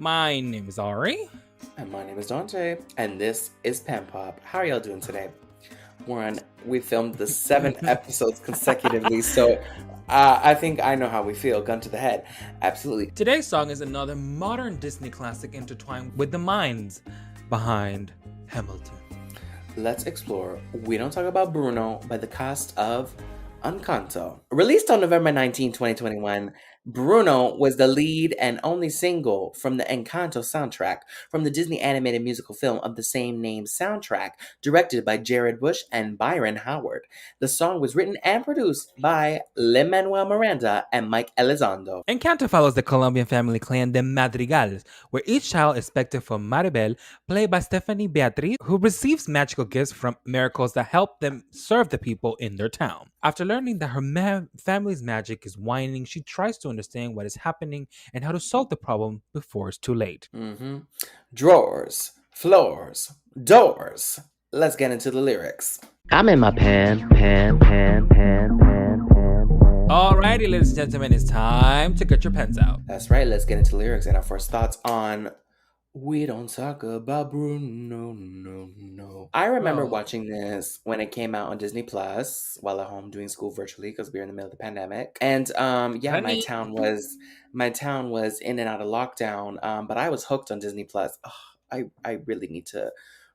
My name is Ary. And my name is Dante, and this is PenPop. How are y'all doing today? We filmed the 7 episodes consecutively, so I think I know how we feel. Gun to the head. Absolutely. Today's song is another modern Disney classic intertwined with the minds behind Hamilton. Let's explore We Don't Talk About Bruno by the cast of Encanto. Released on November 19, 2021, Bruno was the lead and only single from the Encanto soundtrack from the Disney animated musical film of the same name soundtrack, directed by Jared Bush and Byron Howard. The song was written and produced by Lin Manuel Miranda and Mike Elizondo. Encanto follows the Colombian family clan de Madrigals, where each child is expected from Maribel, played by Stephanie Beatriz, who receives magical gifts from miracles that help them serve the people in their town. After learning that her family's magic is waning, she tries to understand what is happening and how to solve the problem before it's too late. Drawers, floors, doors. Let's get into the lyrics. I'm in my pen. Alrighty, ladies and gentlemen, it's time to get your pens out. That's right, let's get into lyrics and our first thoughts on We Don't Talk About Bruno, no. I remember watching this when it came out on Disney Plus while at home doing school virtually because we were in the middle of the pandemic. And my town was in and out of lockdown, but I was hooked on Disney Plus. I really need to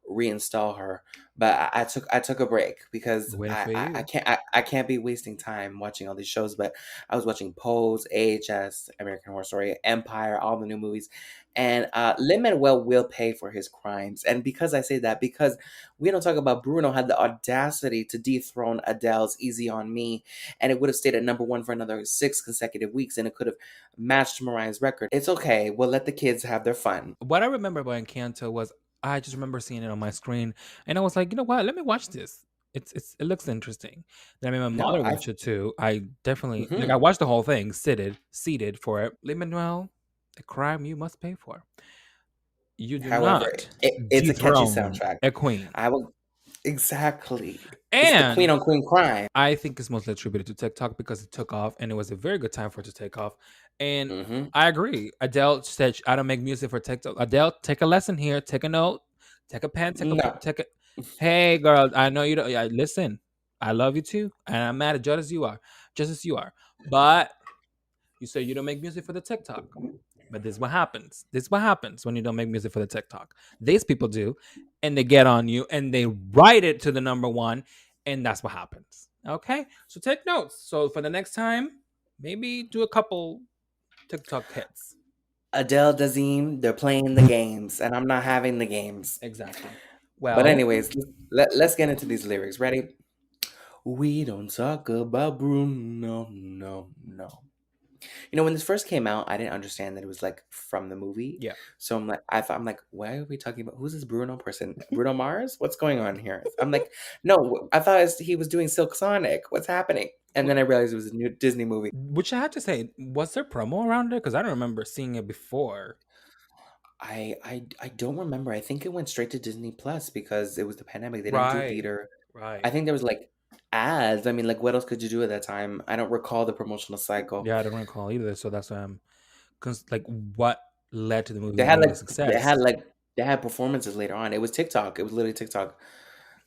reinstall her, but I took a break because I can't be wasting time watching all these shows. But I was watching Pose, AHS, American Horror Story, Empire, all the new movies, and Lin Manuel will pay for his crimes. And because I say that, because We Don't Talk About Bruno had the audacity to dethrone Adele's Easy on Me, and it would have stayed at number 1 for another 6 consecutive weeks, and it could have matched Mariah's record. It's okay, we'll let the kids have their fun. What I remember about Encanto was I just remember seeing it on my screen, and I was like, you know what? Let me watch this. It looks interesting. Then I mean, my mother watched it too. I definitely I watched the whole thing, seated for it. Lin Manuel, a crime you must pay for. You do not. It's a catchy soundtrack. A queen. Exactly. And it's the queen on queen crime. I think it's mostly attributed to TikTok because it took off, and it was a very good time for it to take off. And I agree. Adele said, "I don't make music for TikTok." Adele, take a lesson here. Take a note. Take a pen. Take a. Hey, girl, I know you don't. Yeah, listen, I love you too, and I'm mad at just as you are. But you say you don't make music for the TikTok. But this is what happens. This is what happens when you don't make music for the TikTok. These people do, and they get on you, and they write it to the number 1, and that's what happens. Okay? So take notes. So for the next time, maybe do a couple TikTok hits. Adele, Dazeem, they're playing the games, and I'm not having the games. Exactly. Well, but anyways, let's get into these lyrics. Ready? We don't talk about Bruno, no. You know, when this first came out, I didn't understand that it was like from the movie. Yeah. So I'm like, why are we talking about? Who's this Bruno person? Bruno Mars? What's going on here? I'm like, no, I thought he was doing Silk Sonic. What's happening? And then I realized it was a new Disney movie. Which I have to say, was there promo around it? Because I don't remember seeing it before. I don't remember. I think it went straight to Disney Plus because it was the pandemic. They didn't do theater. Right. I think there was like ads. I mean, like, what else could you do at that time? I don't recall the promotional cycle. Yeah, I don't recall either. So that's why because like what led to the movie? They had like success. They had performances later on. It was TikTok. It was literally TikTok.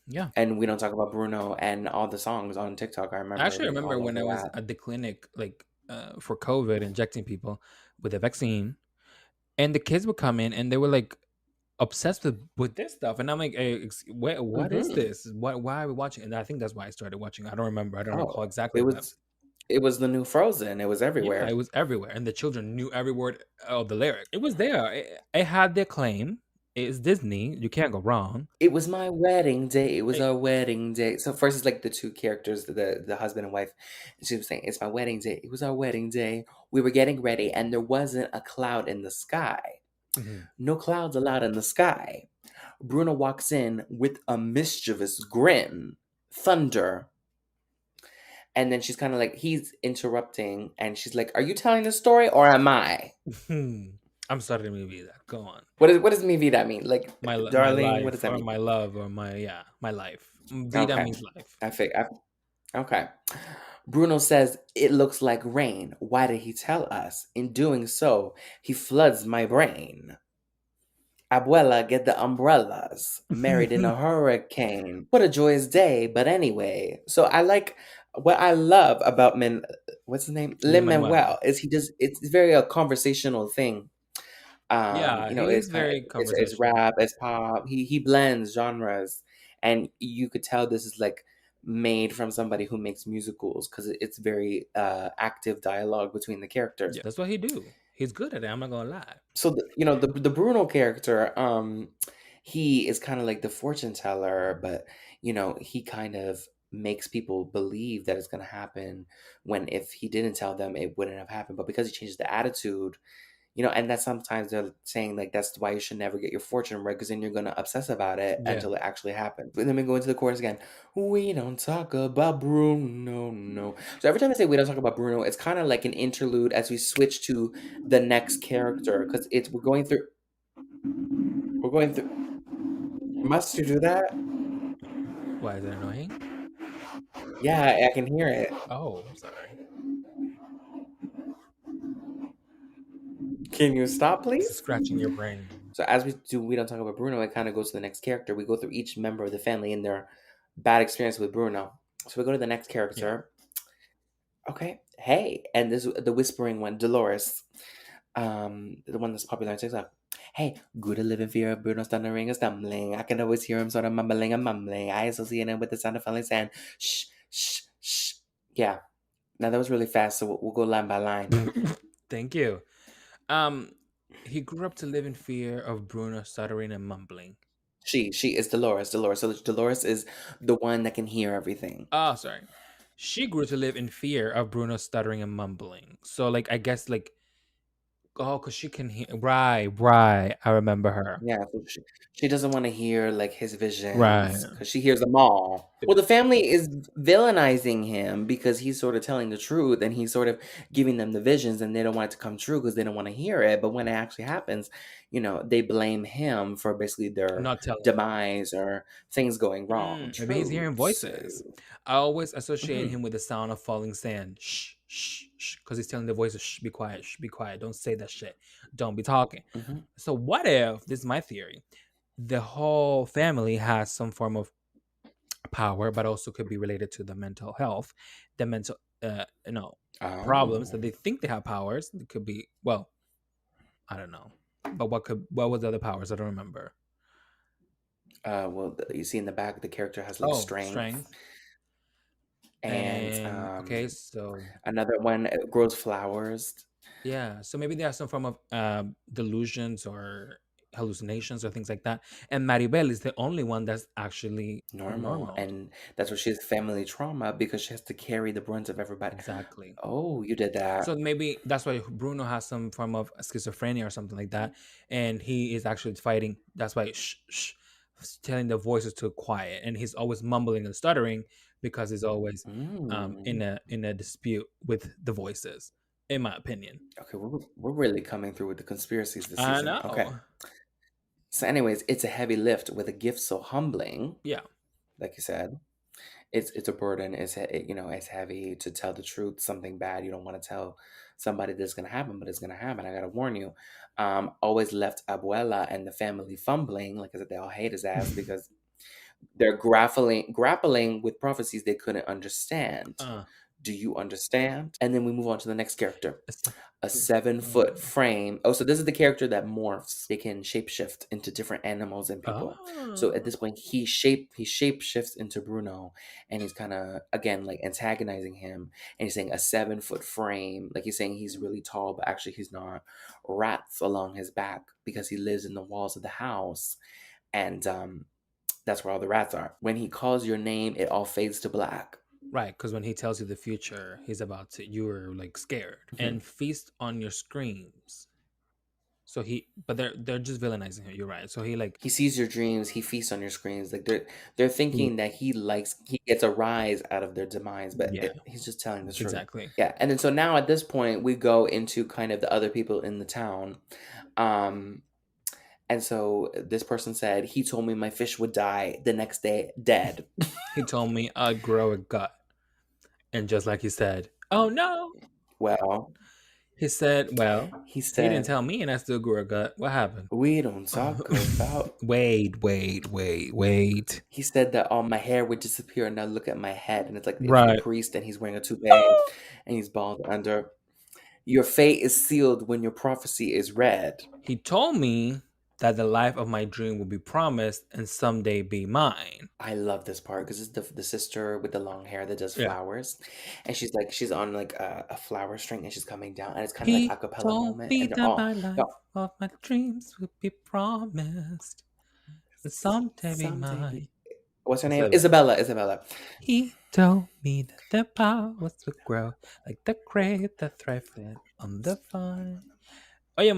Yeah. And We Don't Talk About Bruno and all the songs on TikTok. I remember. I actually remember when I was at the clinic, like for COVID, injecting people with the vaccine, and the kids would come in and they were like obsessed with this stuff, and I'm like, hey, what is this? Why are we watching? And I think that's why I started watching. I don't remember. I don't recall exactly. It was the new Frozen. It was everywhere. Yeah, it was everywhere, and the children knew every word of the lyric. It was there. It had the acclaim. It's Disney. You can't go wrong. It was my wedding day. It was our wedding day. So first it's like the two characters, the husband and wife. And she was saying, it's my wedding day. It was our wedding day. We were getting ready and there wasn't a cloud in the sky. No clouds allowed in the sky. Bruno walks in with a mischievous grin. Thunder. And then she's kind of like, he's interrupting. And she's like, are you telling the story or am I? I'm sorry to me that. Go on. What does me vida mean? Like, darling, my life, what does that mean? My love or my life. Vida means life. Okay. Bruno says, "It looks like rain. Why did he tell us? In doing so, he floods my brain. Abuela, get the umbrellas. Married in a hurricane. What a joyous day, but anyway." So I like what I love about what's his name? Lin Lin Manuel. Manuel is he does it's very a conversational thing. Yeah, he It's is kind of very it's conversational. rap, it's pop. He blends genres, and you could tell this is like made from somebody who makes musicals because it's very active dialogue between the Yeah, characters. that's what he do. He's good at it. I'm not gonna lie. So the Bruno character, he is kind of like the fortune teller, but he kind of makes people believe that it's going to happen when if he didn't tell them it wouldn't have happened, but because he changes the attitude, and that sometimes they're saying like that's why you should never get your fortune read because then you're gonna obsess about it Yeah. until it actually happens. But then we go into the chorus again. We don't talk about Bruno, no. So every time I say we don't talk about Bruno, it's kind of like an interlude as we switch to the next character because it's we're going through. Must you do that? Why is it annoying? Yeah, I can hear it. Oh, I'm sorry. Can you stop, This is please? scratching your brain. So as we don't talk about Bruno, it kind of goes to the next character. We go through each member of the family and their bad experience with Bruno. So we go to the next Yeah. character. Okay. Hey, and this the whispering one, Dolores. The one that's popular on TikTok. Hey, good to live in fear of Bruno stuttering and stumbling. I can always hear him sort of mumbling and mumbling. I associate him with the sound of falling sand. Shh, shh, shh. Yeah. Now that was really fast, so we'll go line by line. Thank you. Um, he grew up to live in fear of Bruno stuttering and mumbling. She is Dolores. Dolores. So Dolores is the one that can hear everything. Oh, sorry. She grew to live in fear of Bruno stuttering and mumbling. So, like, I guess, like, oh, because she can hear. Right, right. I remember her. Yeah, so she doesn't want to hear like his Right. visions because she hears them all. Well, the family is villainizing him because he's sort of telling the truth and he's sort of giving them the visions and they don't want it to come true because they don't want to hear it. But when it actually happens, they blame him for basically their Not telling them. demise or things going wrong. Maybe he's True. hearing So, voices. I always associate mhm, him with the sound of falling sand. Shh, shh, shh. Because he's telling the voices, shh, be quiet. Don't say that shit. Don't be talking. mhm. So, what if, this is my theory, the whole family has some form of power, but also could be related to the mental health, the mental, problems that Oh, they think they have powers. It could be, well, I don't know. But what was the other powers? I don't remember. well, you see in the back, the character has like Oh, strength, strength. and And okay, so another one grows flowers. yeah, so maybe they have some form of delusions or hallucinations or things like that. And Maribel is the only one that's actually Normal, normal. and that's where she has family trauma because she has to carry the brunt of everybody. Exactly. Oh, you did that. So maybe that's why Bruno has some form of schizophrenia or something like that, and he is actually fighting. That's why telling the voices to quiet, and he's always mumbling and stuttering because he's always Mm. in a dispute with the voices. In my opinion, Okay, we're really coming through with the conspiracies this I season. Okay. know. So, anyways, it's a heavy lift with a gift so humbling, Yeah, like you said. It's a burden. It's heavy to tell the truth. Something bad you don't want to tell somebody that's gonna happen, but it's gonna happen. I gotta warn you. Always left Abuela and the family fumbling. Like I said, they all hate his ass because they're grappling with prophecies they couldn't understand. uh, Do you understand? And then we move on to the next character. it's a A 7-foot frame. Oh, so this is the character that morphs. They can shapeshift into different animals and people. So at oh this point, he shapeshifts into Bruno, and he's kind of again like antagonizing him. And he's saying a 7-foot frame, like he's saying he's really tall, but actually he's not. Rats along his back because he lives in the walls of the house, and that's where all the rats are. When he calls your name, it all fades to black. right, because when he tells you the future, he's about to you're like scared Mhm. and feast on your screams. So but they're just villainizing him. You're right. So he like He sees your dreams. He feasts on your screams. Like they're he thinking that he gets a rise out of their demise, but yeah, he's just telling the truth. exactly. Yeah, and then so now at this point we go into kind of the other people in the town, um, and so this person said he told me my fish would die the next day dead. He told me I'd grow a gut. And just like he said, "Oh no," Well, he said, "Well, he he didn't said, tell me, and I still grew a gut. What happened?" we don't talk about. Wait. He said that all my hair would disappear, and now look at my head, and it's like it's the Right. priest, and he's wearing a toupee, Oh! and he's bald under. Your fate is sealed when your prophecy is read. He told me that the life of my dream will be promised and someday be mine. I love this part because it's the sister with the long hair that does Yeah. flowers, and she's on like a flower string, and she's coming down, and it's kind of like He a cappella told moment, me and that my they're life of my dreams would be promised and someday be someday mine. be. What's her He name? said that. Isabella. Isabella. He told me that the powers would grow like the grape that thrived on the vine. Oye,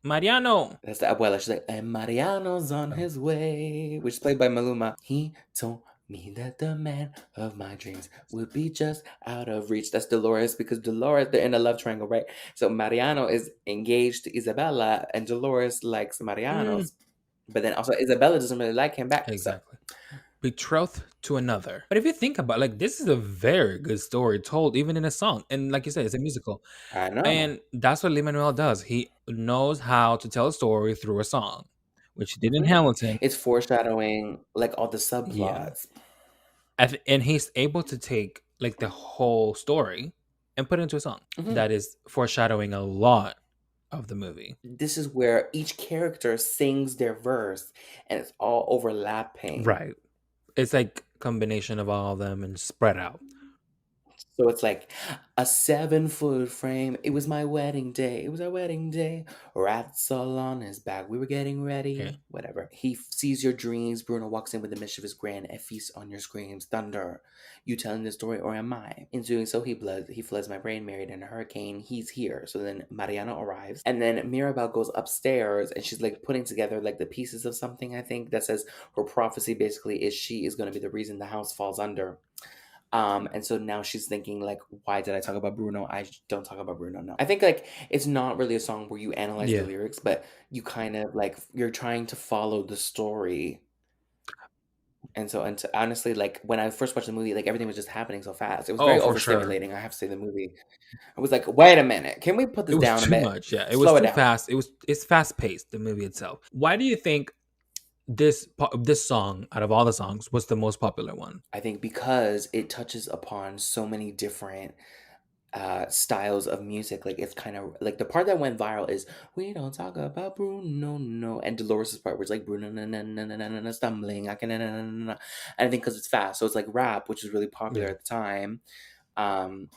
Mariano. That's the abuela. She's like, and Mariano's on Oh. his way, which is played by Maluma. He told me that the man of my dreams would be just out of reach. That's Dolores because Dolores, they're in a love triangle, right? So Mariano is engaged to Isabella, and Dolores likes Mm, Mariano's. But then also Isabella doesn't really like him back. So exactly. Betrothed to another. But if you think about like this is a very good story told even in a song. And like you said, it's a musical. I know. And that's what Lin Manuel does. He knows how to tell a story through a song, which he did in Hmm. Hamilton. It's foreshadowing like all the Yeah. subplots. And he's able to take like the whole story and put it into a song Hmm. that is foreshadowing a lot of the movie. This is where each character sings their verse, and it's all overlapping. Right. It's like combination of all of them and spread out. So it's like a 7 foot frame. It was my wedding day. It was our wedding day. Rats all on his back. We were getting Yeah. ready. Whatever. He sees your dreams. Bruno walks in with a mischievous grin and feasts on your screams. Thunder. You telling the story or am I? In doing so, he floods my brain, married in a hurricane. He's here. So then Mariano arrives. And then Mirabelle goes upstairs and she's like putting together like the pieces of something, I think, that says her prophecy basically is she is going to be the reason the house falls under. And so now she's thinking like, why did I talk about Bruno? I don't talk about Bruno now. I think like it's not really a song where you analyze the Yeah. lyrics, but you kind of like you're trying to follow the story. And so honestly, like when I first watched the movie, like everything was just happening so fast. It was Oh, very for sure. overstimulating. I have to say the movie. I was like, wait a minute, can we put It this was down a too bit? much. Yeah. It was Slow it too down. fast. It's fast paced, the movie itself. Why do you think this song out of all the songs was the most popular one? I think because it touches upon so many different styles of music. Like it's kind of like the part that went viral is we don't talk about Bruno, no, and Dolores' part where it's like Bruno, na, na, na, na, na, na, na, stumbling, I can, na, na, na, na, na. And I think because it's fast, so it's like rap, which is really popular Yeah. at the time.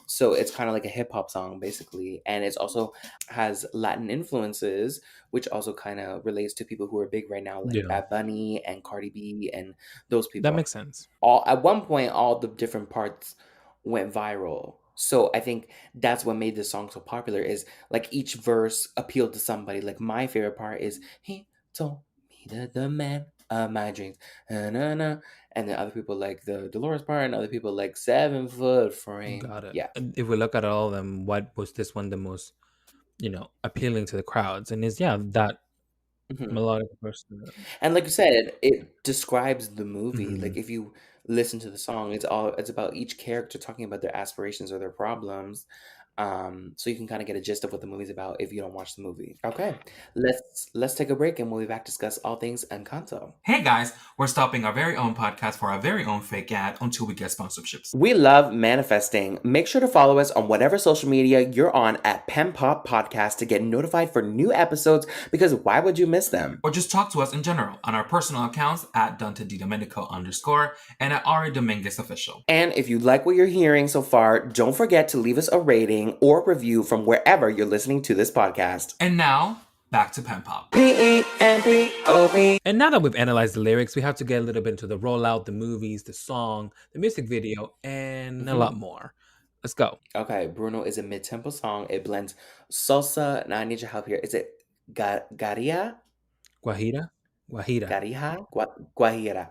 So it's kind of like a hip hop song basically, and it's also has Latin influences, which also kind of relates to people who are big right now, like Yeah. Bad Bunny and Cardi B and those That people. makes sense. All at one point, all the different parts went viral. So I think that's what made this song so popular. Is like each verse appealed to somebody. Like my favorite part is he told me that the man of my dreams, na, na, na. And then other people like the Dolores part, and other people like 7 foot frame. Got it. Yeah. And if we look at all of them, what was this one the most, appealing to the crowds? And is yeah, that Hmm. melodic person. And like you said, it describes the movie. Mhm. Like if you listen to the song, it's about each character talking about their aspirations or their problems. So you can kind of get a gist of what the movie's about if you don't watch the movie. Okay, let's take a break and we'll be back to discuss all things Encanto. Hey guys, we're stopping our very own podcast for our very own fake ad until we get sponsorships. We love manifesting. Make sure to follow us on whatever social media you're on at PenPop Podcast to get notified for new episodes because why would you miss them? Or just talk to us in general on our personal accounts at Dante _, and at Ary Dominguez Official. And if you like what you're hearing so far, don't forget to leave us a rating or review from wherever you're listening to this podcast. And now, back to PenPop. PenPop. And now that we've analyzed the lyrics, we have to get a little bit into the rollout, the movies, the song, the music video, and a lot more. Let's go. Okay, Bruno is a mid-tempo song. It blends salsa. Now I need your help here. Is it garia? Guajira? Guajira. Garija? Guajira.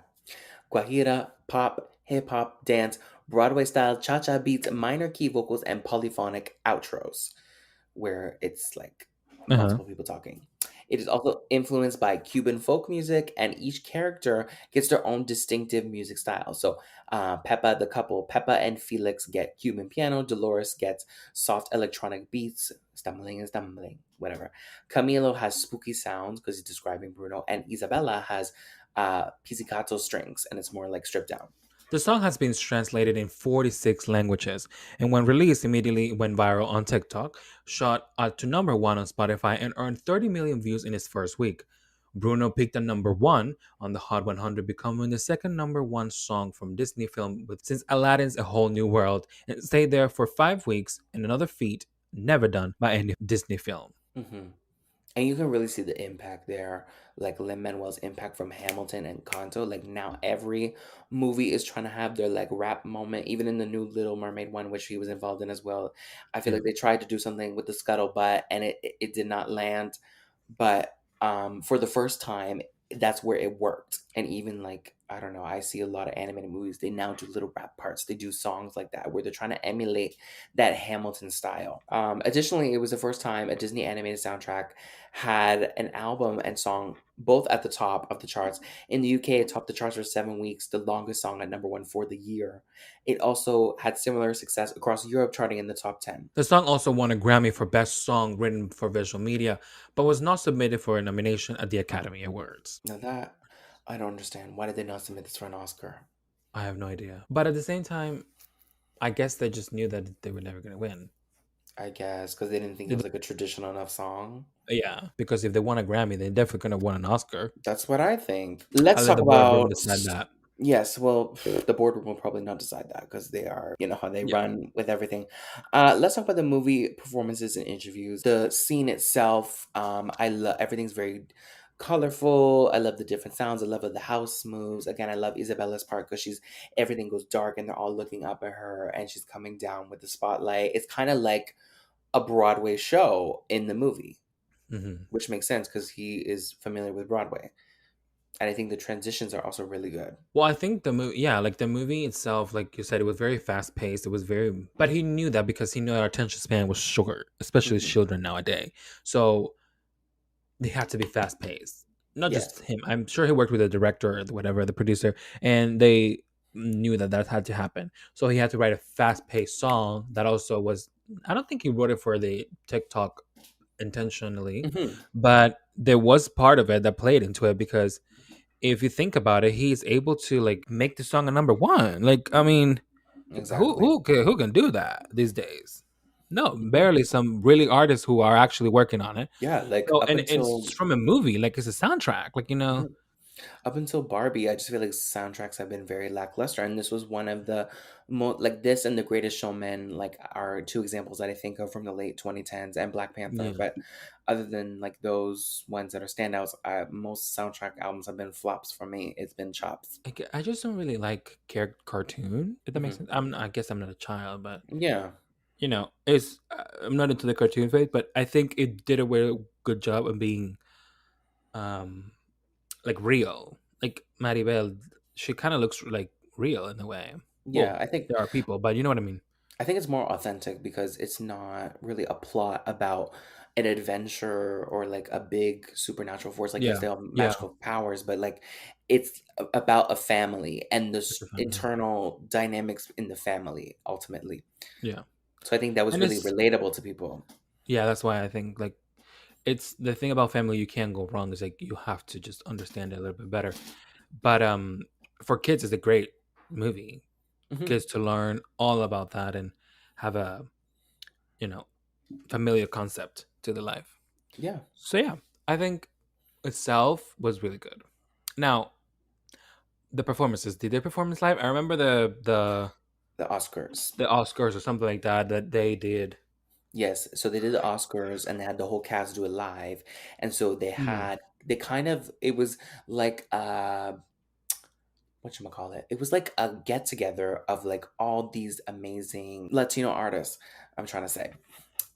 Guajira, pop, hip hop, dance, Broadway style cha-cha beats, minor key vocals, and polyphonic outros, where it's like multiple people talking. It is also influenced by Cuban folk music, and each character gets their own distinctive music style. So, the couple, Peppa and Felix get Cuban piano, Dolores gets soft electronic beats, stumbling and stumbling, whatever. Camilo has spooky sounds because he's describing Bruno, and Isabella has pizzicato strings, and it's more like stripped down. The song has been translated in 46 languages, and when released, immediately went viral on TikTok, shot to number one on Spotify, and earned 30 million views in its first week. Bruno peaked at number one on the Hot 100, becoming the second number one song from Disney film since Aladdin's A Whole New World, and stayed there for 5 weeks, and another feat never done by any Disney film. Hmm. And you can really see the impact there, like Lin Manuel's impact from Hamilton and Kanto. Like now, every movie is trying to have their like rap moment. Even in the new Little Mermaid one, which he was involved in as well, I feel Yeah. like they tried to do something with the scuttlebutt, and it did not land. But for the first time, that's where it worked. And even like I don't know, I see a lot of animated movies. They now do little rap parts. They do songs like that where they're trying to emulate that Hamilton style. Additionally, it was the first time a Disney animated soundtrack had an album and song both at the top of the charts. In the UK, it topped the charts for 7 weeks, the longest song at number one for the year. It also had similar success across Europe, charting in the top 10. The song also won a Grammy for Best Song Written for Visual Media, but was not submitted for a nomination at the Academy Awards. Now that I don't understand. Why did they not submit this for an Oscar? I have no idea. But at the same time, I guess they just knew that they were never going to win. I guess because they didn't think it was like a traditional enough song. Yeah, because if they won a Grammy, they're definitely going to win an Oscar. That's what I think. I'll Let's let talk the boardroom about. decide that. Yes, well, the boardroom will probably not decide that because they are, how they Yeah. run with everything. Let's talk about the movie performances and interviews. The scene itself, I love everything's very colorful. I love the different sounds. I love how the house moves. Again, I love Isabella's part because everything goes dark and they're all looking up at her and she's coming down with the spotlight. It's kind of like a Broadway show in the movie, Hmm. which makes sense because he is familiar with Broadway. And I think the transitions are also really good. Well, I think the movie, yeah, like the movie itself, like you said, it was very fast paced. It was very, but he knew that because he knew our attention span was short, especially Hmm. children nowadays. So they had to be fast paced. Not just Yes. him. I'm sure he worked with the director or whatever, the producer, and they knew that that had to happen. So he had to write a fast paced song that also was. I don't think he wrote it for the TikTok intentionally, Hmm. but there was part of it that played into it because if you think about it, he's able to like make the song a number one. Like, I mean, Exactly. who can do that these days? No, Mhm. barely some really artists who are actually working on it. Yeah, like So, up and until it's from a movie, like it's a soundtrack, like mhm, up until Barbie, I just feel like soundtracks have been very lackluster, and this was one of the like this and The Greatest Showman like are two examples that I think of from the late 2010s and Black Panther. yeah. But other than like those ones that are standouts, most soundtrack albums have been flops for me. It's been chops. I just don't really like cartoon. If that makes Hmm. sense, I guess I'm not a child, but Yeah, it's I'm not into the cartoon phase, but I think it did a very good job of being um like real. Like Maribel, she kind of looks like real in a way. yeah. Well, there are people, but you know what I mean. I think it's more authentic because it's not really a plot about an adventure or like a big supernatural force. Like, yes, Yeah, they have yeah, magical powers, but like it's about a family and the it's a family. internal dynamics in the family ultimately. Yeah, So I think that was and really it's relatable to people. yeah. That's why I think like it's the thing about family you can't go wrong is like you have to just understand it a little bit better. But for kids, it's a great movie. Hmm. Kids to learn all about that and have a you know familiar concept to the life. Yeah, So yeah, I think itself was really good. Now the performances, did they performance live? I remember the Oscars. the Oscars or something like that that they did. Yes, so they did the Oscars and they had the whole cast do it live, and so Mm, they kind of it was like call it? It was like a get together of like all these amazing Latino artists. I'm trying to say,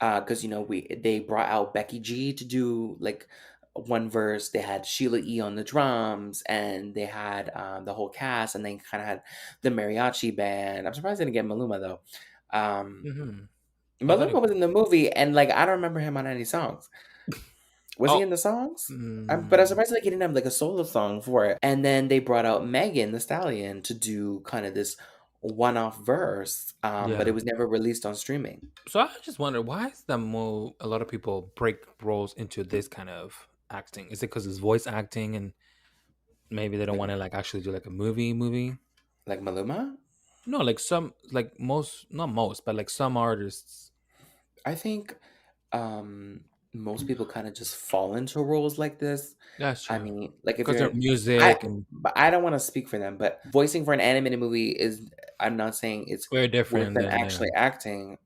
because we they brought out Becky G to do like one verse. They had Sheila E on the drums, and they had the whole cast, and they kind of had the mariachi band. I'm surprised they didn't get Maluma though. Um, hmm. I thought Maluma was in the movie, and like I don't remember him on any songs. Was he Oh, in the songs? But I'm mm, surprised like he didn't have like a solo song for it. And then they brought out Megan the Stallion to do kind of this one-off verse, but yeah. it was never released on streaming. So I just wonder why is that more a lot of people break roles into this kind of acting? Is it because it's voice acting and maybe they don't Like want to like actually do like a movie? like Maluma? No, like some like most not most, but like some artists. I think um most people kind of just fall into roles like this. That's I true. mean, like if Because you're they're I music and but I don't want to speak for them, but voicing for an animated movie is I'm not saying it's very worse different than than actually acting.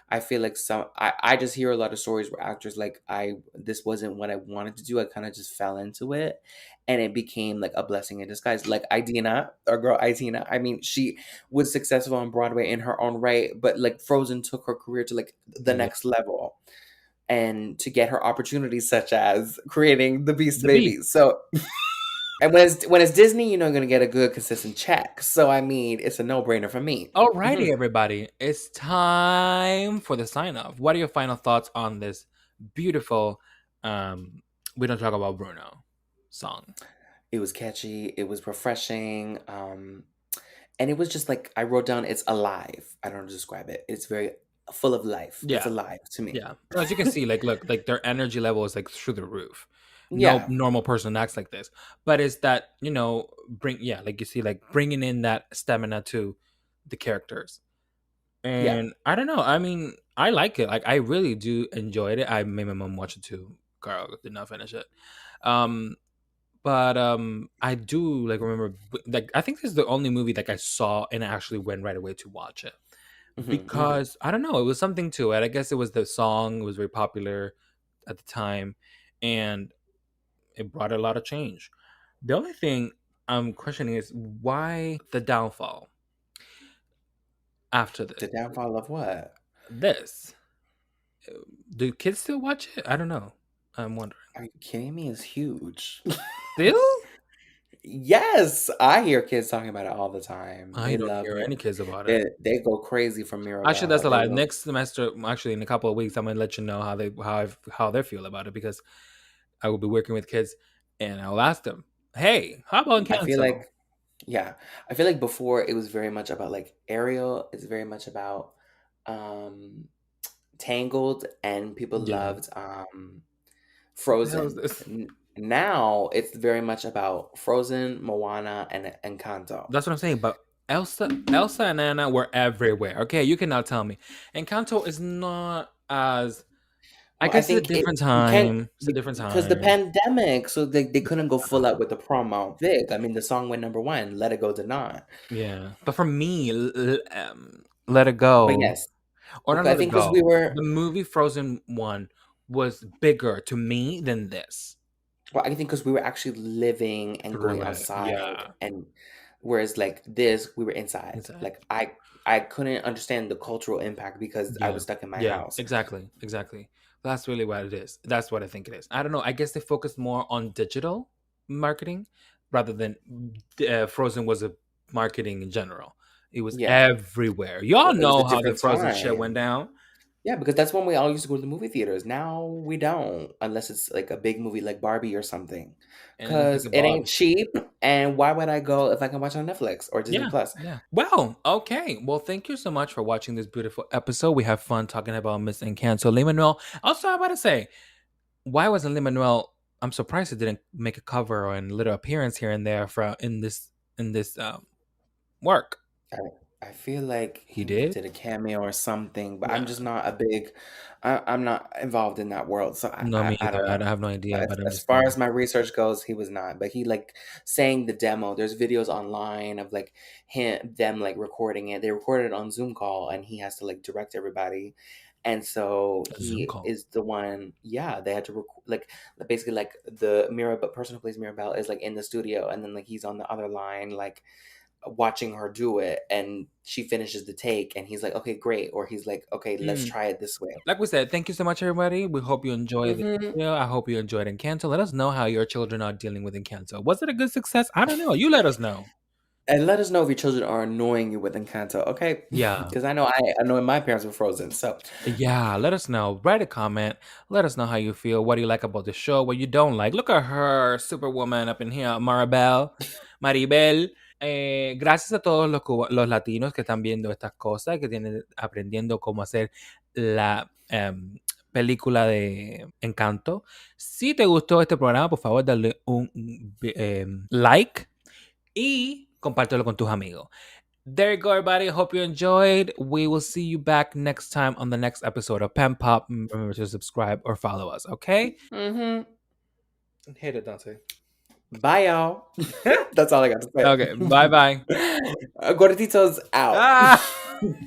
I feel like I just hear a lot of stories where actors like I this wasn't what I wanted to do. I kind of just fell into it and it became like a blessing in disguise. Like Idina, our girl Idina. I mean, she was successful on Broadway in her own right, but like Frozen took her career to like the yeah. next level and to get her opportunities such as creating the Beast The Beast. Baby. So and when it's Disney, you know you're gonna get a good consistent check. So I mean, it's a no brainer for me. Alrighty, everybody. It's time for the sign off. What are your final thoughts on this beautiful We Don't Talk About Bruno song? It was catchy. It was refreshing. And it was just like I wrote down. It's alive. I don't know how to describe it. It's very full of life. It's Yeah. alive to me. Yeah. As you can see, like look, like their energy level is like through the roof. No Yeah, normal person acts like this. But it's that, bring yeah, like you see, like bringing in that stamina to the characters. yeah. And I don't know. I mean, I like it. Like I really do enjoy it. I made my mom watch it too. Girl did not finish it. Um, but I do like remember like I think this is the only movie like I saw and I actually went right away to watch it Hmm. because I don't know. It was something to it. I guess it was the song. It was very popular at the time, and it brought a lot of change. The only thing I'm questioning is why the downfall after The downfall of what? this. Do kids still watch it? I don't know. I'm wondering. Are you kidding me? It's huge. Still? Yes, I hear kids talking about it all the time. I They don't love hear it. any kids about it. They go crazy for Actually, that's Mirabelle. a They lie. go. Next semester, actually, in a couple of weeks, I'm gonna let you know how they feel about it because I will be working with kids, and I'll ask them, "Hey, how about I feel cancel?" like, yeah, I feel like before it was very much about like Ariel. It's very much about um Tangled, and people Yeah. loved What the hell is Frozen. this? Now it's very much about Frozen, Moana, and Encanto. That's what I'm saying. But Elsa, and Anna were everywhere. Okay, you cannot tell me. Encanto is not as. I Well, I guess it's a think it different you can't time. It's a different because the time. pandemic, so they couldn't go full out with the promo. Big. I mean, the song went number one. Let It Go did not. Yeah, but for me, Let It But Go yes, or not okay. I Let It think because we Go, were the movie Frozen one was bigger to me than this. Well, I think because we were actually living and going Through it, outside, yeah, and whereas like this, we were inside. inside, Like I couldn't understand the cultural impact because I yeah, was stuck in my yeah, house. exactly, exactly. That's really what it is. That's what I think it is. I don't know. I guess they focus more on digital marketing rather than Frozen was a marketing in general. It was Yeah, everywhere. Y'all well, it was a know how the different Frozen shit went time. down, Yeah, because that's when we all used to go to the movie theaters. Now we don't, unless it's like a big movie like Barbie or something, and it looks like because a it ain't Bob. cheap. And why would I go if I can watch it on Netflix or Disney Yeah, Plus? yeah. Well, okay. Well, thank you so much for watching this beautiful episode. We have fun talking about Miss Encanto. Lin Manuel. Also, I want to say, why wasn't Lin Manuel? I'm surprised he didn't make a cover or a little appearance here and there for in this work. I I feel like He he did. did a cameo or something, but I'm Yeah. just not a big. I'm not involved in that world, so No, me I don't either. I know. have no idea, As, but I'm as just far saying. as my research goes, he was not. But he like sang the demo. There's videos online of like them like recording it. They recorded it on Zoom call, and he has to like direct everybody. And so A Zoom he call. is the one. Yeah, they had to like basically like the Mirabelle person who plays Mirabelle is like in the studio, and then like he's on the other line like watching her do it, and she finishes the take and he's like, okay, great, or he's like, okay, let's Mm. try it this way. Like we said, thank you so much, everybody. We hope you enjoyed the Hmm. video. I hope you enjoyed Encanto. Let us know how your children are dealing with Encanto. Was it a good success? I don't know. You let us know. And let us know if your children are annoying you with Encanto, okay? Yeah. Because I know I annoy my parents with Frozen. So, Yeah, let us know. Write a comment. Let us know how you feel. What do you like about the show? What you don't like. Look at her, Superwoman up in here, Maribel. Gracias a todos los latinos que están viendo estas cosas, que tienen aprendiendo cómo hacer la película de Encanto. Si te gustó este programa, por favor, dale un like y compártelo con tus amigos. There you go, everybody. Hope you enjoyed. We will see you back next time on the next episode of PenPop. Remember to subscribe or follow us, okay? Hit it, Dante. bye, y'all. That's all I got to say. Okay, bye-bye. Gorditos out.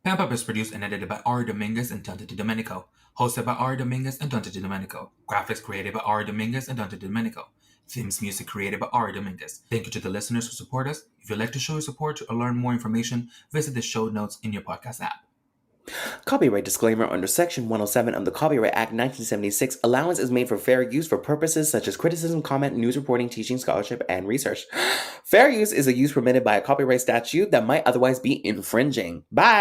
PenPop is produced and edited by Ary Dominguez and Dante Domenico. Hosted by Ary Dominguez and Dante Domenico. Graphics created by Ary Dominguez and Dante Domenico. Themes music created by Ary Dominguez. Thank you to the listeners who support us. If you'd like to show your support or learn more information, visit the show notes in your podcast app. Copyright disclaimer under Section 107 of the Copyright Act 1976. Allowance is made for fair use for purposes such as criticism, comment, news reporting, teaching, scholarship, and research. Fair use is a use permitted by a copyright statute that might otherwise be infringing. Bye!